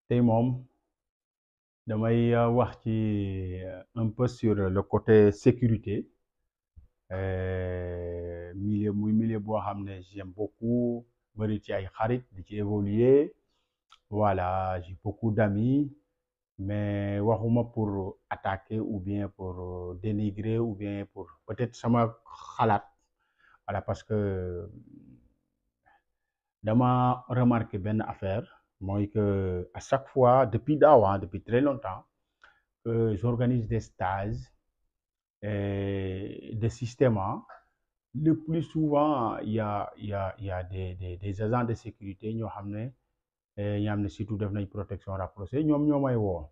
tey moom damay wax ci un peu sur le côté sécurité milieu boo xam ne j'aime beaucoup bëri ci ay xarit di ci évoluer. Voilà, j'ai beaucoup d'amis, mais waxuma pour attaquer ou bien pour dénigrer ou bien pour peut-être sama xalaat. Voilà, parce que dama remarqué benn affaire mooy que à chaque fois depuis daaw, depuis très longtemps, j'organise des stages de système. Le plus souvent il y a des agents de sécurité ñoo xam ne surtout def nañ protection rapprochée ñoom ñoo may woo.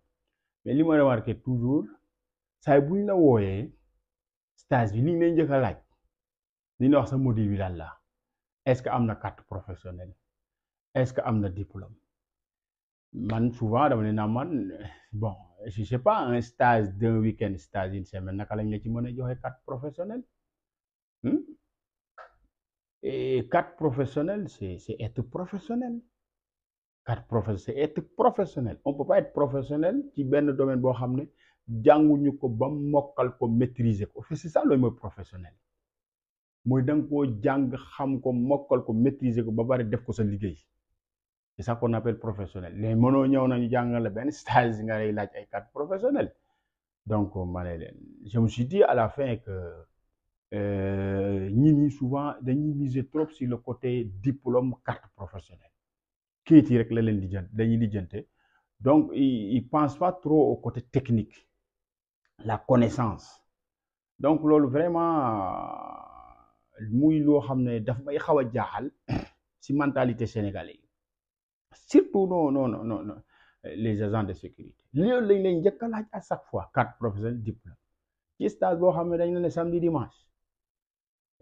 Mais li ma remarqué toujours saa buñ la wooyee stage bi li ñu lay njëkk a laaj li ñu wax sa module bi lan la, est-ce que am na carte professionnelle, est-ce que am na diplôme. Man souvent dama ne naa man bon je sais pas, un stage d'un week-end, stage une semaine, naka lañ la ci mën a joxe carte professionnelle. Et carte professionnelle, c'est être professionnel. Carte professionnelle, c'est être professionnel. On peut pas être professionnel ci benn domaine boo xam ne jànguñu ko ba mokkal ko maîtriser ko. C'est ça loolu mooy professionnel. mooy da nga koo jàng xam ko mokkal ko maîtriser ko ba bari def ko sa liggéey. C'est ça qu'on appelle professionnel. Les mënoo ñëw nañu jàngal la benn stage nga lay laaj ay carte professionnelle. Donc ma ne leen je me suis dit à la fin que ñi ñi souvent dañuy miser trop sur le côté diplôme, carte professionnelle. Kayit yi rek la leen dañuy lijjante. Donc ils pensent pas trop au côté technique, la connaissance. Donc loolu vraiment muy loo xam ne daf may xaw a jaaxal ci mentalité sénégalais yi, surtout non les agents de sécurité. loolu lañ lay njëkk a laaj à chaque fois, carte professionnelle, diplôme ci stage boo xam ne dañ la ne samedi dimanche.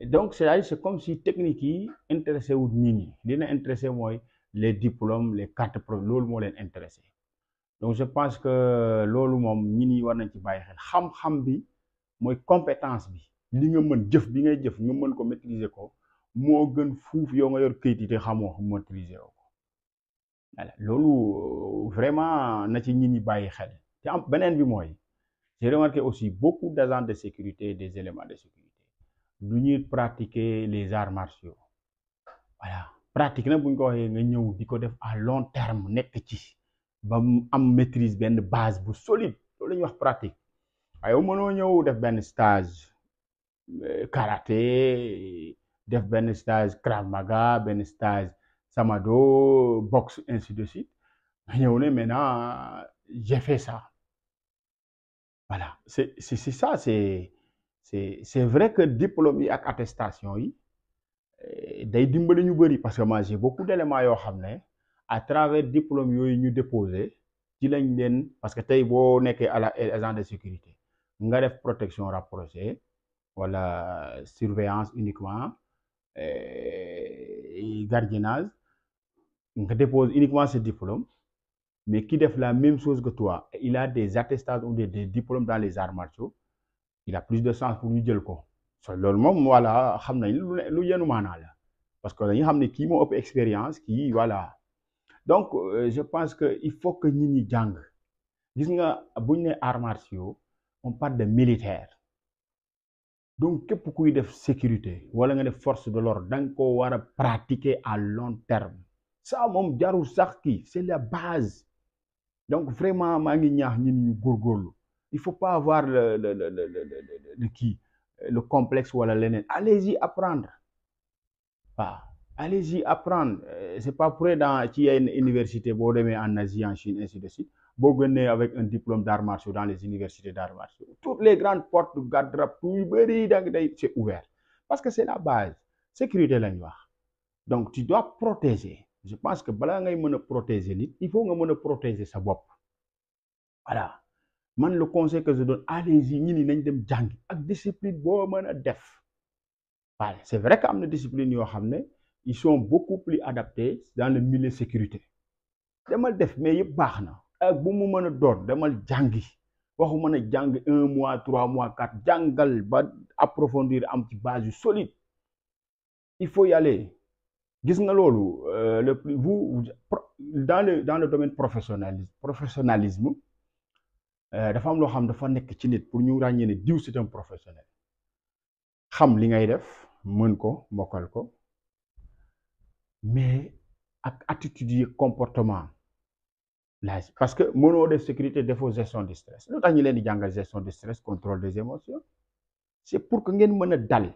Donc c'est comme si technique yi intéressé wut nit ñi, dina intéressé mooy les diplômes, les cartes pro, loolu moo leen intéressé. Donc je pense que loolu moom ñi ñi war nañ ci bàyyi xel. Xam-xam bi mooy compétence bi, li nga mën jëf bi ngay jëf nga mën ko maîtriser ko moo gën fuuf yow nga yor këyit yi te xamoo ko maîtriser ko. Voilà, loolu vraiment na ci nit ñi bàyyi xel. te am beneen bi mooy j'ai remarqué aussi beaucoup d'agents de sécurité, des éléments de sécurité du ñuy pratiquer les arts martiaux. Voilà, pratique nag bu ñu ko waxee nga ñëw di ko def à long terme, nekk ci ba am maîtrise benn base bu solide, loolu la ñuy wax pratique. waaye yow mënoo ñëw def benn stage karaté, def benn stage Krav Maga, benn stage Samado, boxe, ainsi de suite. nga ñëw ne maintenant j'ai fait ça. Voilà, c'est ça, c'est vrai que diplôme yi ak attestation yi day dimbali ñu bëri, parce que moi j'ai beaucoup d'éléments yoo xam ne à travers diplôme yooyu ñu déposé ci lañ leen, parce que tey boo nekkee à la agent de sécurité nga def protection rapprochée wala surveillance uniquement, gardiennage, nga dépose uniquement ce diplôme. Mais qui def la même chose que toi, il a des attestations ou des diplômes dans les arts martiaux, il a plus de chance pour ñu jël ko. So loolu moom voilà xam nañ lu yenu maanaa la, parce que dañu xam ne kii moo ëpp expérience kii, voilà. Donc je pense que il faut que nit ñi jàng. Gis nga buñ ne arts martiaux, on parle de militaire. Donc képp kuy def sécurité wala nga def force de l'ordre da nga ko war a pratiquer à long terme. Ça moom jarul sax kii, c'est la base. Donc vraiment maa ngi ñaax ñi ñu góorgóorlu. Il faut pas avoir le complexe wala leneen. Allez-y apprendre. waaw allez-y apprendre. C'est pas pour dans ci yenn université boo demee en Asie, en Chine, ainsi de suite, boo génnee avec un diplôme d'arts martiaux dans les universités d'arts martiaux, toutes les grandes portes de garde-robe yu bëri da day c'est ouvert, parce que c'est la base. Sécurité lañ wax. Donc tu dois protéger. Je pense que balaa ngay mën a protéger nit, il faut nga mën a protéger sa bopp. Voilà, man le conseil que je donne, allez-y, ñi ni nañ dem jàngi ak discipline boo mën a def. Voilà, c'est vrai que am na discipline yoo xam ne ils sont beaucoup plus adaptés dans le milieu sécurité. Demal def, mais yëpp baax na ak bu mu mën a doon, demal jàngi. waxu mën a jàng 1 mois 3 mois 4, jàngal ba approfondir am ci base yu solide. Il faut y aller. Gis nga loolu dans le domaine professionnalisme dafa am loo xam dafa nekk ci nit pour ñu ràññee ne diw c'est un professionnel xam li ngay def mën ko mokkal ko mais ak attitude yi comportement là parce que mënoo def sécurité defoo gestion du stress lu tax ñu leen di jàngal gestion du stress contrôle des émotions c'est pour que ngeen mën a dal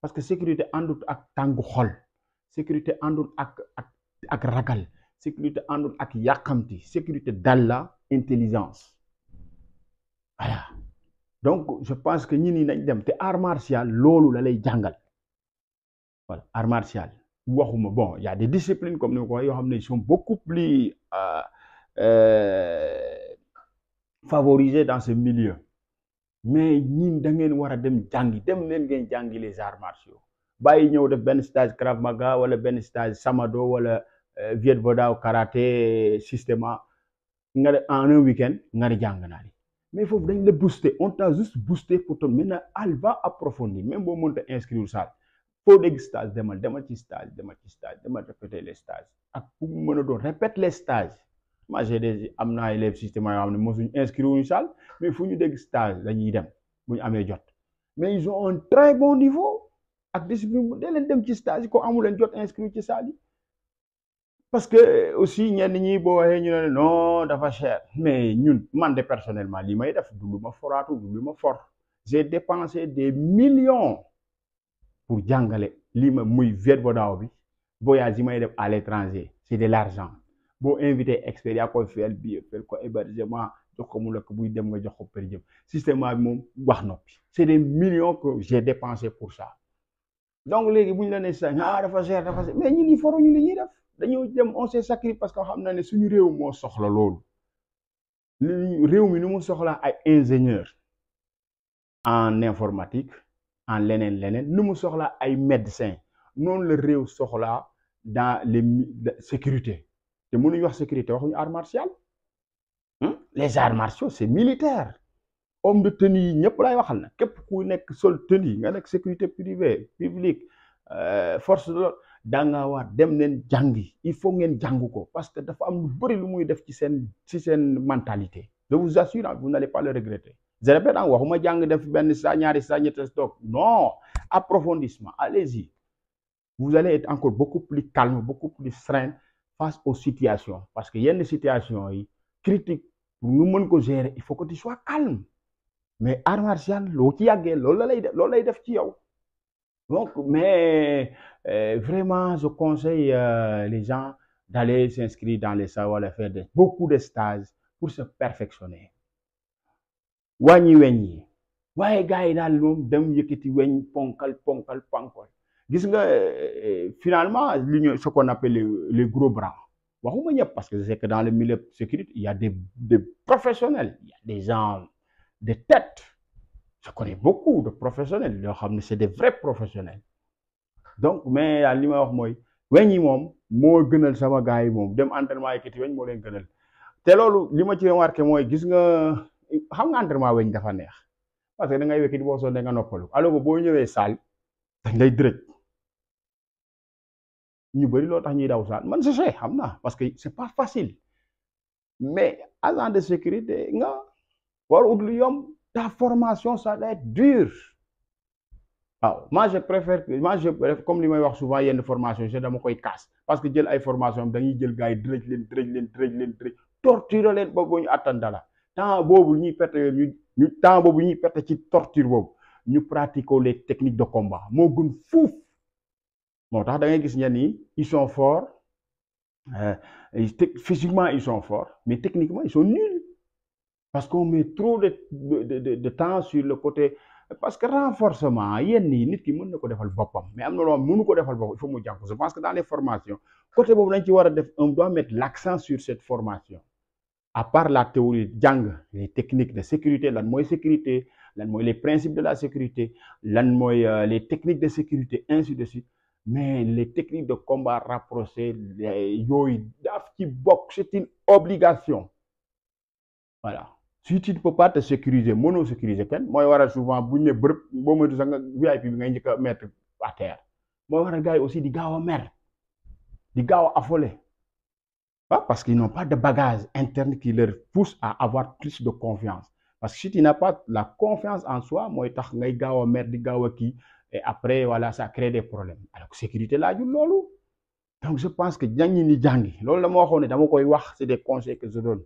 parce que sécurité àndut ak tàngu xol sécurité àndut ak ragal sécurité àndut ak yàqamti sécurité dal la intelligence voilà donc je pense que ñi ni nañ dem te art martial loolu la lay jàngal voilà art martial waxuma bon y a des disciplines comme ni ma ko waxee yoo xam ne ils sont beaucoup plus favorisés dans ce milieu mais ñin da ngeen war a dem jàngi dem leen ngeen jàngi les arts martiaux bàyyi ñëw def benn stage Krav Maga wala benn stage Samado wala Viet Vo karaté système nga def en un week-end nga di jàng naa mais foofu dañ la booster on t'a juste boosté pour te maintenant elle va approfondir même boo mënta inscrire salle foo dégg stage demal ci stage demal répéter les stages ak pour mu mën a doon répète les stages moi j'ai des am naa élèves système yoo xam ne mosuñ inscrire wuñu salle mais fu ñu dégg stage dañuy dem bu ñu amee jot mais ils ont un très bon niveau ak discipline da leen dem ci stage ko amu leen jot inscrire ci salle yi parce que aussi ñenn ñi boo waxee ñu ne non dafa cher mais ñun man de personnellement li may def du lu ma foraatu du lu ma for j'ai dépensé des millions pour jàngale lii ma muy Viet Vo Dao bi voyage yi may def à l'étranger c'est de l'argent boo invité expert yaa koy fayal billet fayal ko hébergement jox ko mu lekk buy dem nga jox ko per diem système bi moom wax noppi c'est des millions que j'ai dépensé pour ça donc léegi bu ñu la nee sax dafa cher mais ñun ñi foruñu li ñuy def dañoo dem on s'est sacrifié parce que xam na ne suñu réew moo soxla loolu réew mi ni mu soxla ay ingénieur en informatique en leneen ni mu soxla ay médecin noonu la réew soxla dans les sécurité te mënuñu wax sécurité waxuñu art martial les arts martiaux c'est militaire homme de tenue yi ñëpp lay waxal na képp ku nekk sol tenue nga nekk sécurité privée publique force de l'ordre da nga war dem leen jàngi il faut ngeen jàng ko parce que dafa am lu bëri lu muy def ci seen mentalité je vous assure vous n'allez pas le regretter je répète waxuma jàng def benn saa ñaari saa ñetti stock non approfondissement allez-y vous allez être encore beaucoup plus calme beaucoup plus serein face aux situations parce que yenn situation yi critique pour nga mën ko gérer il faut que tu sois calme mais art martial loo ci yàggee loolu lay def ci yow donc mais vraiment je conseille les gens d'aller s'inscrire dans les salles wala faire beaucoup de stages pour se perfectionner wàññi weñ yi waaye gars yi daal moom dem yëkkati weñ ponkal gis nga finalement li ñu ce qu'on appelle les gros bras waxuma ñëpp parce que je sais que dans le milieu sécurité il y a des professionnels il y a des gens de tête je connais beaucoup de professionnels yoo xam ne c'est des vrais professionnels donc mais li ma wax mooy weñ yi moom moo gënal sama gars yi moom dem entraînement yëkkati weñ moo leen gënal te loolu li ma ci remarqué mooy gis nga xam nga entraînement weñ dafa neex parce que da ngay wekki di boo sonne nga noppalu alors que boo ñëwee salle dañ lay dërëj ñu bëri loo tax ñuy daw salle man je sais xam naa parce que c'est pas facile mais agent de sécurité nga war ut lu yomb ta formation ça doit être dur waaw moi je préfère comme li may wax souvent yenn formation je dama koy casse parce que jël ay formation dañuy jël gars yi dërëj leen torturer leen boobu ñu attan dala temps boobu ñuy perte ci torture boobu ñu pratiquer les techniques de combat moo gën fuuf moo tax da ngay gis ñenn ñi ils sont forts physiquement ils sont forts mais techniquement ils sont nuls parce qu'on met trop de temps sur le côté parce que renforcement yenn yi nit ki mën na ko defal boppam mais am na loo mënu ko defal boppam il faut mu jàng ko je pense que dans les formations côté boobu dañ ci war a def on doit mettre l'accent sur cette formation à part la théorie jàng les techniques de sécurité lan mooy sécurité lan mooy les principes de la sécurité lan mooy les techniques de sécurité ainsi de suite mais les techniques de combat rapprochées yooyu daf ci bokk c'est une obligation voilà si tu ne peux pas te sécuriser mënoo sécuriser kenn mooy waral souvent bu ñu ne bërëb boo moytu sax nga VIP bi ngay njëkk a mettre à terre mooy waral gars yi aussi di gaaw a mer di gaaw a affolé Parce qu'ils n'ont pas de bagage interne qui leur pousse à avoir plus de confiance. Parce que si tu n'as pas la confiance en soi, mooy tax ngay gaaw a mer di gaaw a kii et après voilà ça crée des problèmes alors que sécurité laajul loolu. Donc je pense que jàngi ni jàngi loolu la ma waxoon ne dama koy wax c'est des conseils que je donne.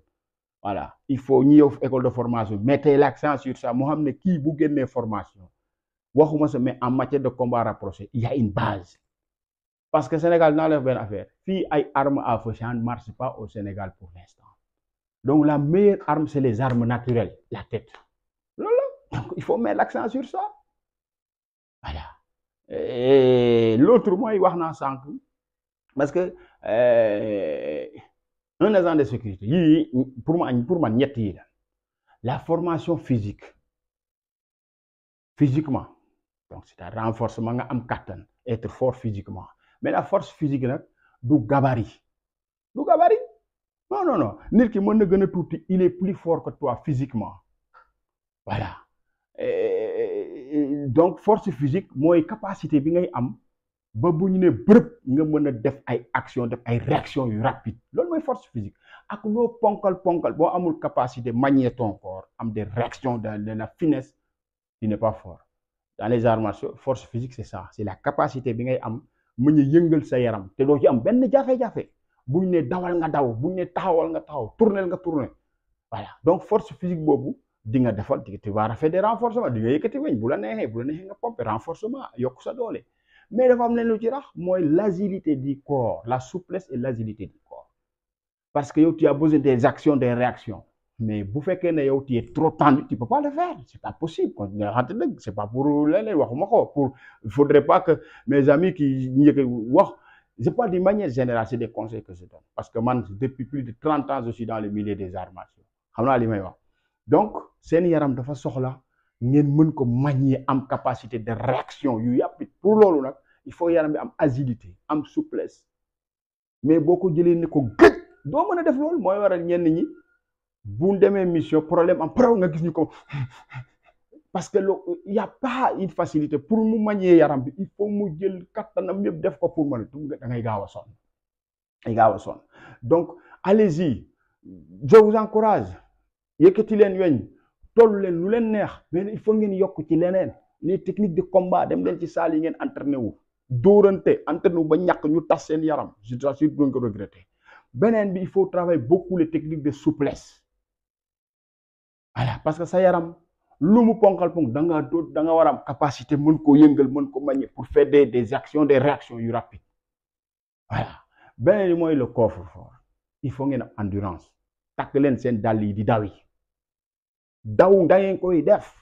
Voilà il faut ñi yow école de formation mettez l'accent sur ça moo xam ne kii bu génnee formation waxuma sa mais en matière de combat rapproché il y a une base. Parce que Sénégal naa la benn affaire fii ay armes à feu ça ne marche pas au Sénégal pour l'instant. Donc la meilleure arme c'est les armes naturelles, la tête. Loolu la donc il faut mettre l'accent sur ça. Voilà. Et l'autre mooy wax naa sànq parce que un agent de sécurité yii pour man ñett yi la formation physiquement donc c'est un renforcement nga am kattan être fort physiquement mais la force physique nag du gabarit non nit ki mën na gën a tuuti il est plus fort que toi physiquement voilà donc force physique mooy capacité bi ngay am ba bu ñu ne bërëb nga mën a def ay action def ay réaction yu rapide loolu mooy force physique ak loo ponkal boo amul capacité manier ton corps am des réactions de la finesse tu n'es pas fort dans les arts martiaux force physique c'est ça c'est la capacité bi ngay am mën a yëngal sa yaram te doo ci am benn jafe-jafe bu ñu ne dawal nga daw bu ñu ne taxawal nga taxaw tournel nga tourner voilà donc force physique boobu di nga defal tu vas faire des renforcements di nga yëkkati weñ bu la neexee nga pomper renforcement yokk sa doole mais dafa am leen lu ci rax mooy l'agilité du corps la souplesse et l'agilité du corps parce que yow tu as besoin des actions des réactions mais bu fekkee ne yow tu es trop tendu tu peux pas le faire c'est pas possible kon nga xamante dëgg c'est pas pour leneen waxuma ko pour il faudrait pas que mes amis qui njëkk wax je parle d'une manière générale c'est des conseils que je donne parce que man depuis plus de 30 ans je suis dans le milieu des arts martiaux xam naa li may wax donc seen yaram dafa soxla ngeen mën ko manier am capacité de réaction yu yàpp pour loolu nag il faut yaram bi am agilité am souplesse mais boo ko jëlee ne ko gëj doo mën a def loolu mooy waral ñenn ñi bu demee mission problème am problème nga gis ñu ko parce que il y a pas une facilité pour mu manier yaram bi il faut mu jël kattanam yëpp def ko pour mën da ngay gaaw a sonn donc allez-y je vous encourage yëkkati leen weñ tollu leen lu leen neex mais il faut ngeen yokk ci leneen les techniques de combat dem leen ci salle yi ngeen entraîné wu dóorante entraîné wu ba ñàkk ñu tas seen yaram je t'assure du ngeen ko regretter beneen bi il faut travailler beaucoup les techniques de souplesse voilà parce que sa yaram lu mu ponkal da nga war a am capacité mën koo yëngal mën ko manier pour faire des actions des réactions yu rapides voilà beneen bi mooy le coffre-fort il faut ngeen am endurance takk leen seen dàll yi di daw da ngeen koy def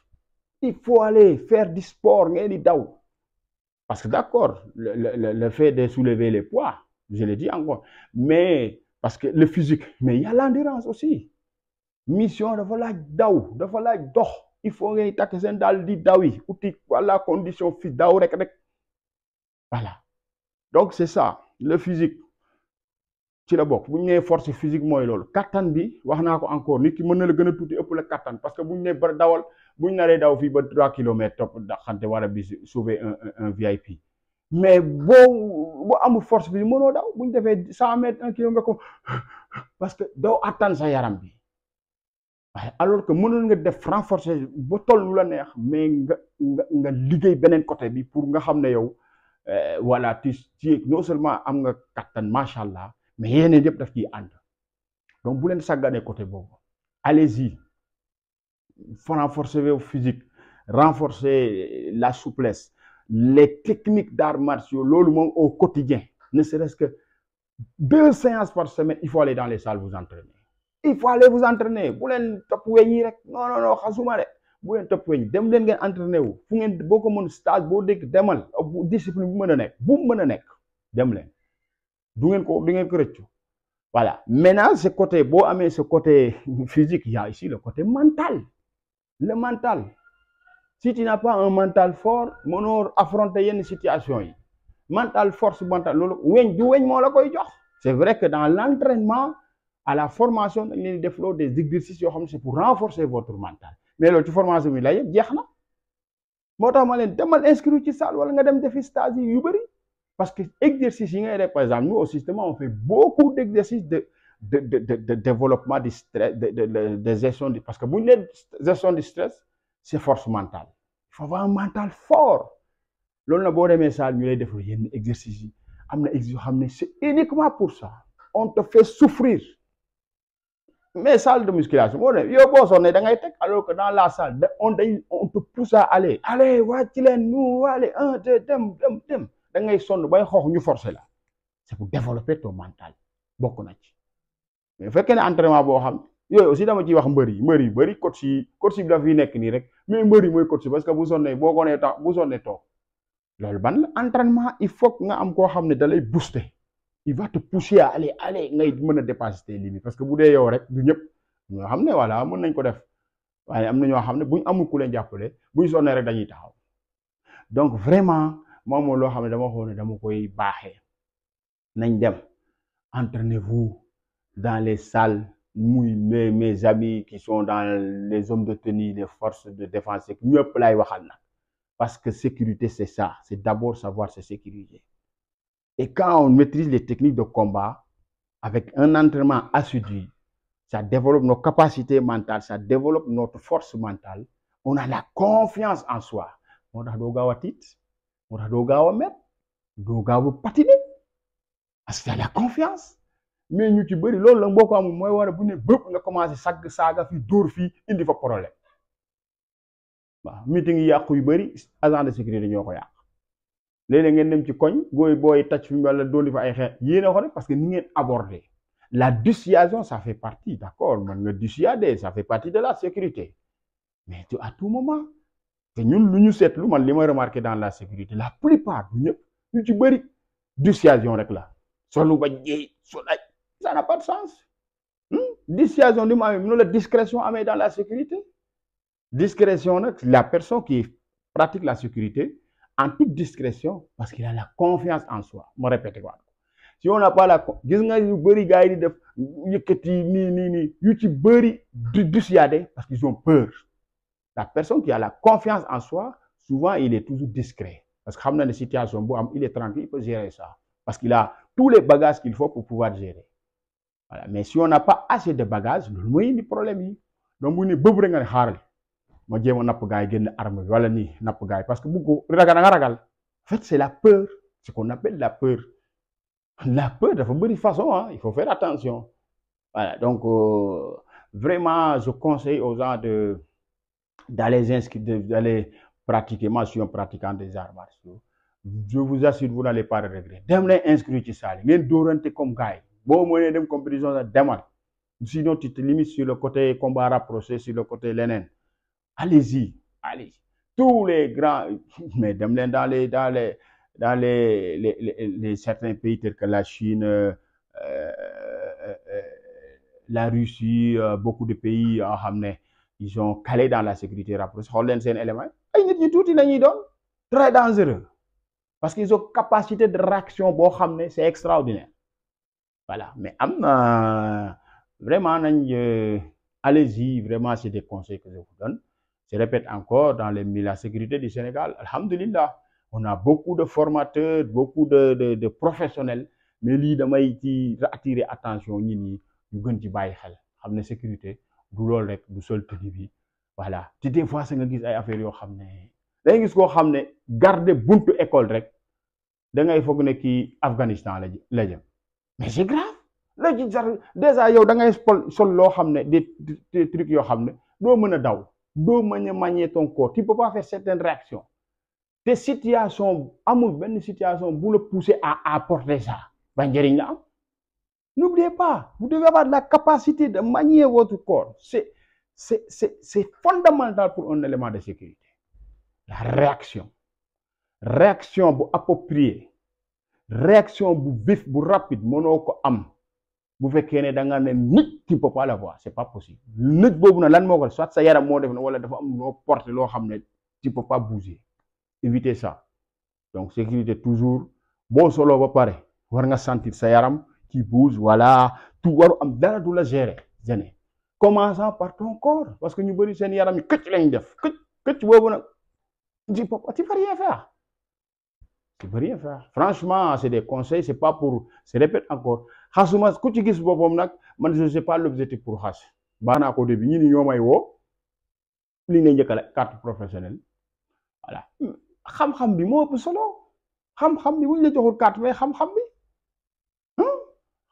il faut aller faire du sport ngeen di daw parce que d'accord le fait de soulever les poids je le dis encore mais parce que le physique mais il y a l'endurance aussi mission dafa laaj daw dafa laaj dox il faut ngay takk seen dàll di daw yi uti wala condition fi daw rek voilà donc c'est ça le physique ci la bokk bu ñu nee force physique mooy loolu kattan bi wax naa ko encore nit ki mën na la gën a tuuti ëpp la kattan parce que bu ñu nee ba dawal bu ñu naree daw fii ba 3 kilomètres topp daxante war a bi sauver un VIP mais boo amul force physique mënoo daw bu ñu defee 100 mètres 1 kilomètre ko parce que doo attan sa yaram bi alors que mënoon nga def renforcer ba toll lu la neex mais nga liggéey beneen côté bi pour nga xam ne yow voilà tu non seulement am nga kattan macha allah. mais yeneen yëpp daf ciy ànd donc bu leen sàgganee côté boobu allez-y renforcer vos physiques renforcer la souplesse les techniques d'arts martiaux loolu moom au quotidien ne serait-ce que 2 séances par semaine il faut aller dans les salles vous entraîner il faut aller vous entraîner bu leen topp weñ yi rek non xasuma de bu leen topp weñ dem leen ngeen entraîner wu fu ngeen boo ko mën stage boo dégg demal discipline bu mën a nekk dem leen du ngeen ko rëccu voilà maintenant ce côté boo amee ce côté physique il y a ici le côté mental le mental si tu n'as pas un mental fort mënoo affronter yenn situation yi mental force mental loolu weñ moo la koy jox c'est vrai que dans l'entraînement à la formation dañ leen di def loolu des exercices yoo xam ne c'est pour renforcer votre mental mais loolu ci formation bi la yëpp jeex na moo tax ma leen demal inscrire ci salle wala nga dem defi stage yu bëri parce que exercice yi ngay def par exemple nous au système on fait beaucoup d'exercices de développement du stress, de gestion du, parce que bu ñu nee gestion du stress, c'est force mentale. Il faut avoir un mental fort. Loolu na boo demee salle ñu lay def yenn exercice yi am na exercice yoo xam ne c'est uniquement pour ça. On te fait souffrir. Mais salle de musculation boo demee yow boo sonnee da ngay teg, alors que dans la salle on te pousse à aller. Allez wàcc leen ñu allez un deux dem da ngay sonn bay xoox ñu forcer la. C'est pour développer ton mental bokk na ci. mais fekkee ne entraînement boo xam yooyu aussi dama ciy wax mbër yu bëri coach bi dafa fi nekk nii rek mais mbër yi mooy coach parce que bu sonnee boo ko nee tax bu sonnee toog loolu ban la entraînement il faut nga am koo xam ne da lay booster il va te pousser à aller ngay mën a dépasser tes limites parce que bu dee yow rek du ñëpp ñoo xam ne voilà mën nañ ko def waaye am na ñoo xam ne buñ amul ku leen jàppale buñ sonnee rek dañuy taxaw donc vraiment moom loo xam ne dama xool ne dama koy baaxee nañ dem entraînez-vous dans les salles, mes amis qui sont dans les hommes de tenue, les forces de défense, parce que sécurité, c'est ça. C'est d'abord savoir se sécuriser. Et quand on maîtrise les techniques de combat, avec un entraînement assidu, ça développe nos capacités mentales, ça développe notre force mentale. On a la confiance en soi. On a dogawa tit, on a dogawa mettre, dogawa patiner. Parce que tu as la confiance. Mais ñu ci bëri loolu la boo ko amul mooy war a bu ne bëpp nga commencé saaga fi dóor fii indi fa problème waaw meeting yi yàqu yu bëri agent de sécurité ñoo ko yàq léeg-léeg ngeen dem ci koñ booy tàcc fi wala dooli fa ay xeex yéen a ko rek parce que ni ngeen aborder la dissuasion ça fait partie d'accord man nga dissuader ça fait partie de la sécurité mais à tout moment te ñun lu ñu seetlu man li may remarqué dans la sécurité la plupart du ñëpp ñu ci bëri dissuasion rek la solu ba jeey solaj ça n'a pas de sens. Dissuasion, la discrétion dans la sécurité. Discrétion, la personne qui pratique la sécurité en toute discrétion parce qu'il a la confiance en soi. Je répète quoi. Si on n'a pas la confiance, parce qu'ils ont peur. La personne qui a la confiance en soi, souvent il est toujours discret. Parce que dans les situations, il est tranquille, il peut gérer ça. Parce qu'il a tous les bagages qu'il faut pour pouvoir gérer. Voilà. Mais si on n'a pas assez de bagages, loolu mooy indi problème yi donc bu ne bëb rek nga ne xaaral ma jéem a napp gaay génn arme bi wala nii napp gaay parce que bu ko ragal nga ragal en fait c'est la peur ce qu'on appelle la peur dafa bëri façon hein? Il faut faire attention voilà donc vraiment je conseille aux gens d'aller pratiquer. Moi je suis un pratiquant des arts martiaux je vous assure vous n'allez pas regretter dem leen inscrire ci salle ngeen dóorante comme gaay bon moyen de compétition demal sinon tu te limites sur le côté combat rapproché sur le côté lenen allez-y tous les grands mais dem len dans les certains pays tels que la Chine la Russie beaucoup de pays yoo xam ne ils sont calés dans la sécurité rapprochée xool leen seen élément ay nit ñu tuuti la ñuy doon très dangereux parce qu'ils ont capacité de réaction boo xam ne c'est extraordinaire. Voilà, mais vraiment, allez-y, vraiment, c'est des conseils que je vous donne. Je répète encore, dans la sécurité du Sénégal, alhamdulillah, on a beaucoup de formateurs, beaucoup de professionnels, mais li damay ci attirer attention ñi ñi ñu gën ci bàyyi xel xam ne sécurité du loolu rek du seul tenue bi voilà te des fois sa nga gis ay affaires yoo xam ne da ngay gis koo xam ne garder buntu école rek da ngay foog ne kii Afghanistan la jëm. Mais c'est grave léegi déjà yow da ngay sol loo xam ne des trucs yoo xam ne doo mën a daw doo mën a manier ton corps tu peux pas faire certaines réactions te situation amul benn situation bu la pousser à apporter ça ba njëriñ la am n'oubliez pas vous devez avoir la capacité de manier votre corps c'est fondamental pour un élément de sécurité la réaction bu appropriée réaction bu vif bu rapide mënoo ko am bu fekkee ne da nga ne nit tu peux pas l'avoir c'est pas possible nit boobu na lan moo ko soit sa yaram moo def na wala dafa am loo porter loo xam ne tu peux pas bouger éviter ça donc sécurité toujours boo solo ba pare war nga sentir sa yaram qui bouge voilà tout waru am dara du la gérer gêner commençant par ton corps parce que ñu bëri seen yaram yi këcc lañ def këcc boobu nag tu peux rien faire. Tu peux rien faire. Franchement, c'est des conseils, c'est pas pour, je répète encore, xasuma ku ci gis boppam nag man je sais pas l'objectif pour xas baax naa ko début ñi ni ñoo may woo li ne njëkkale carte professionnelle voilà xam-xam bi moo ëpp solo xam-xam bi bu ñu la joxul carte mais xam-xam bi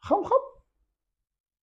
xam-xam